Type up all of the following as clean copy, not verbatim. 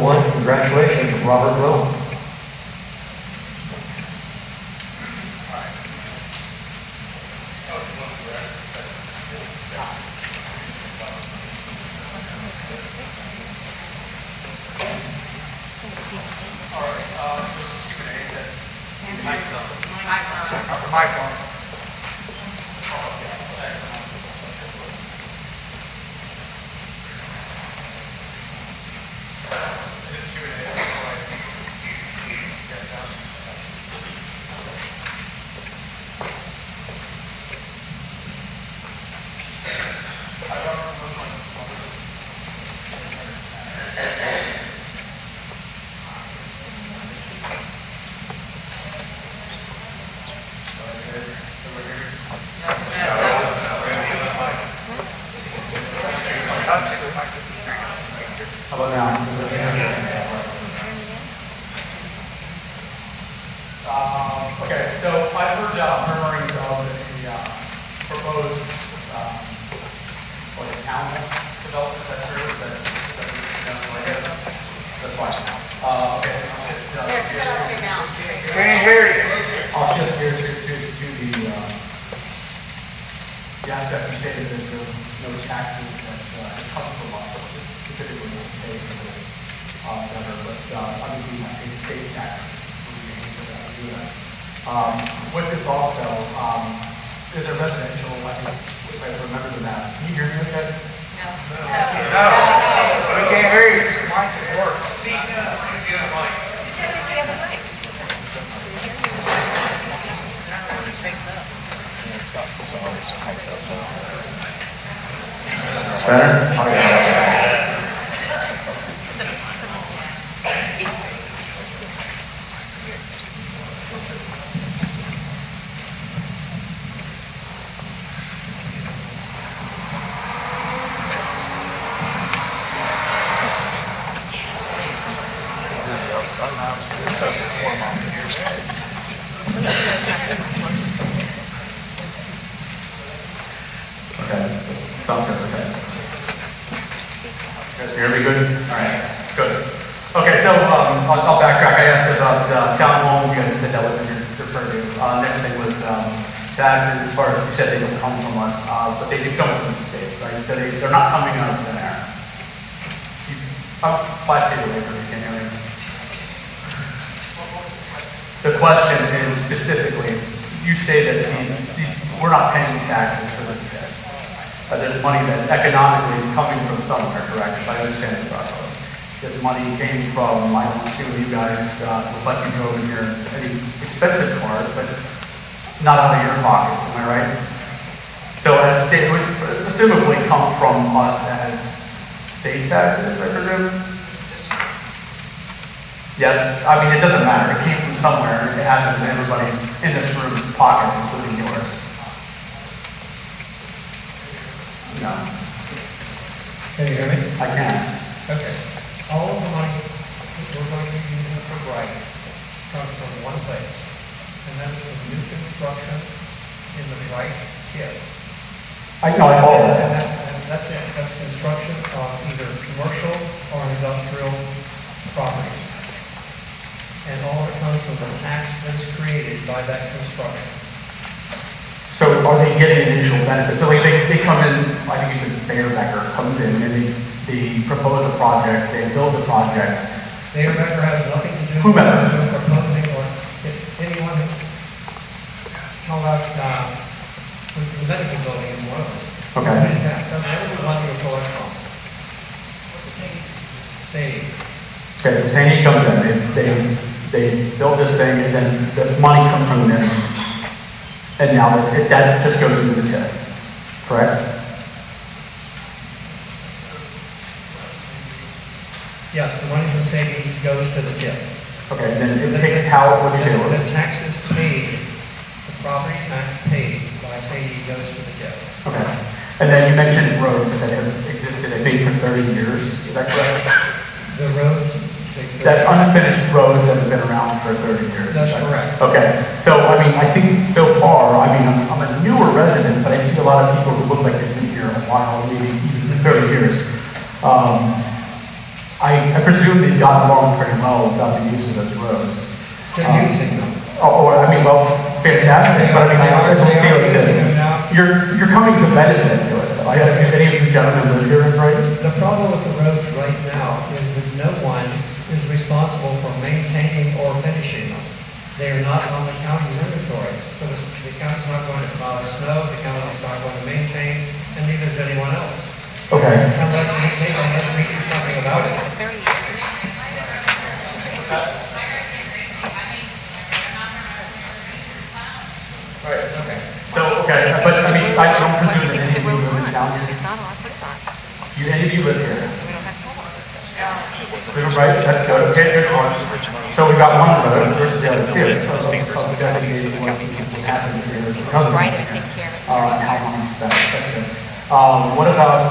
one, congratulations, Robert Will. How about now? Okay, so I've heard murmurings of a proposed like a town development. Is that true? That's fine. Okay. Can't hear you. I'll shift gears here to the aspect you stated that there are no taxes that come from us, specifically no pay for this better, but obviously we have a state tax. With this also, is there residential, I think, if I remember the map. Can you hear me okay? No. We can't hear you. This mic works. Better? Okay. Sounds good. Okay. You guys hear me good? All right. Good. Okay, so I'll backtrack. I asked about town homes. You guys said that wasn't your purview. Next thing was taxes. As far as you said, they don't come from us, but they do come from the state, right? So they're not coming out of thin air. I'm 5 feet away from you. Can you hear me? The question is specifically, you say that we're not paying taxes for this tip. There's money that economically is coming from somewhere, correct? If I understand it properly. This money came from, I don't assume you guys would let you go over here any expensive cars, but not out of your pockets, am I right? So as state would presumably come from us as state taxes, I presume? Yes, I mean, it doesn't matter. It came from somewhere. It happens in everybody's in this room's pockets, including yours. No. Can you hear me? I can. Okay. All of the money that we're going to be using for Bright comes from one place, and that is from new construction in the Bright TIF. I know, I follow And that. that's it. That's construction on either commercial or industrial properties. And all of it comes from the tax that's created by that construction. So are they getting initial benefits? So like they come in, I think you said Becker comes in and they propose a project, they build the project. Becker has nothing to do with Whomever. proposing or anyone. How about the medical building is one of them. Okay. That's the money will collect from. Sadie. Okay, so Sandy comes in, they build this thing and then the money comes from them. And now that just goes into the tip, correct? Yes, the money from savings goes to the TIF. Okay, then it takes how, what you say? The taxes paid, the property tax paid by Sadie goes to the TIF. Okay. And then you mentioned roads that have existed, I think, for 30 years. Is that correct? The roads. That unfinished roads that have been around for 30 years. That's correct. Okay. So, I mean, I think so far, I mean, I'm a newer resident, but I see a lot of people who look like they've been here a while, maybe even 30 years. I presume they've gotten along pretty well without the use of those roads. They're using them. Or, I mean, well, fantastic, but I mean, I also They feel are using them that now. you're coming to benefit to us, though. I have any of you gentlemen live here, right? The problem with the roads right now is that no one is responsible for maintaining or finishing them. They are not on the county's inventory. So the county's not going to plow the snow, the county's not going to maintain, and neither is anyone else. Okay. Unless we do something about it. Right, okay. So, okay, but I mean, I don't presume that any of you live in town here. It's not allowed to put it on. Any of you live here? We don't have to. Right, that's good. Okay, good one. So we've got one road versus the other two. To the standards of the county, so the county can What happens here is because of Right, that. and take care of it. And how long it's that's good. What about,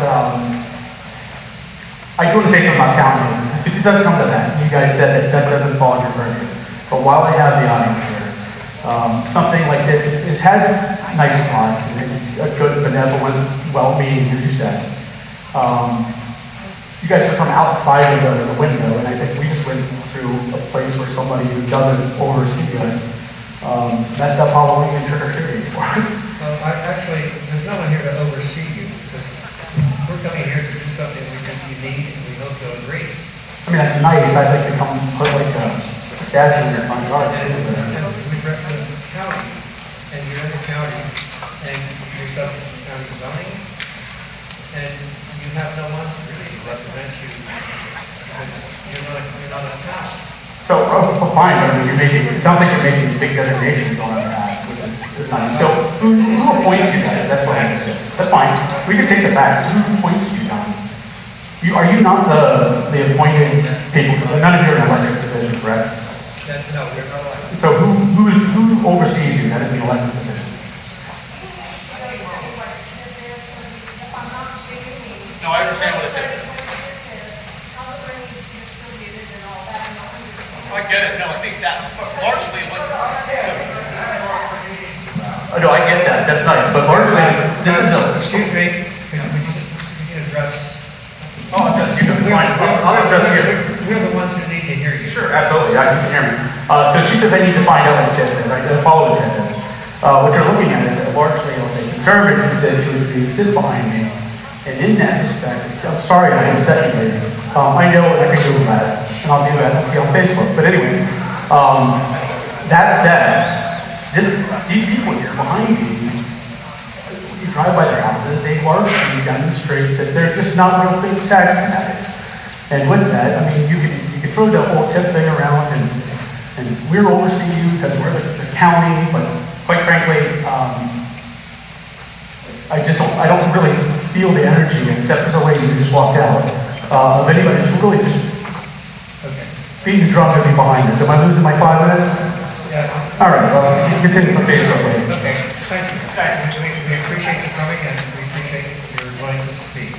I do want to say something about town roads. If it does come to that, you guys said that that doesn't fall in your purview. But while I have the audience here, something like this, it has nice spots and a good benevolent, well-meaning, as you said. You guys are from outside of the window, and I think we just went through a place where somebody who doesn't oversee us messed up Halloween and trick-or-treating for us. Well, actually, there's no one here to oversee you, because we're coming here to do something we think you need, and we hope you'll agree. I mean, that's nice. I'd like to come put like a statue in your front yard too. And but- we represent the county, and you're in the county, and you're subject to county zoning, and you have no one really to represent you, because you're not a town. So, fine, I mean, it sounds like you're making big designations on our path, which is nice. So, who appoints you guys? That's what I'm interested in. That's fine. We can take the facts. Who appoints you, John? Are you not the appointed people? Because none of you are in elected position, correct? No, we're not allowed. So who oversees you? That is the elected position. No, I understand what it is. I get it, no, I think that, largely, like. Oh, no, I get that. That's nice. But largely, this is a... Excuse me, could you address? Oh, I'll address you. Fine. I'll address you. We're the ones who need to hear you. Sure, absolutely. I can hear me. So she says I need to find out what it says, right? Follow the sentence. What you're looking at is a largely, I'll say, conservative constituency that sits behind me. And in that respect, I'm sorry I upset you, lady. I know I can Google that, and I'll do that and see on Facebook. But anyway, that said, these people here behind you, you drive by their houses, they largely demonstrate that they're just not real big tax fanatics. And with that, I mean, you can throw the whole TIF thing around, and we're overseeing you because we're the county, but quite frankly, I don't really feel the energy, except for the way you just walked out, of anybody who's really just Okay. being drunk and be behind us. Am I losing my 5 minutes? Yeah. All right, well, continue some Facebook later. Okay, thank you. We appreciate you coming, and we appreciate your willing to speak.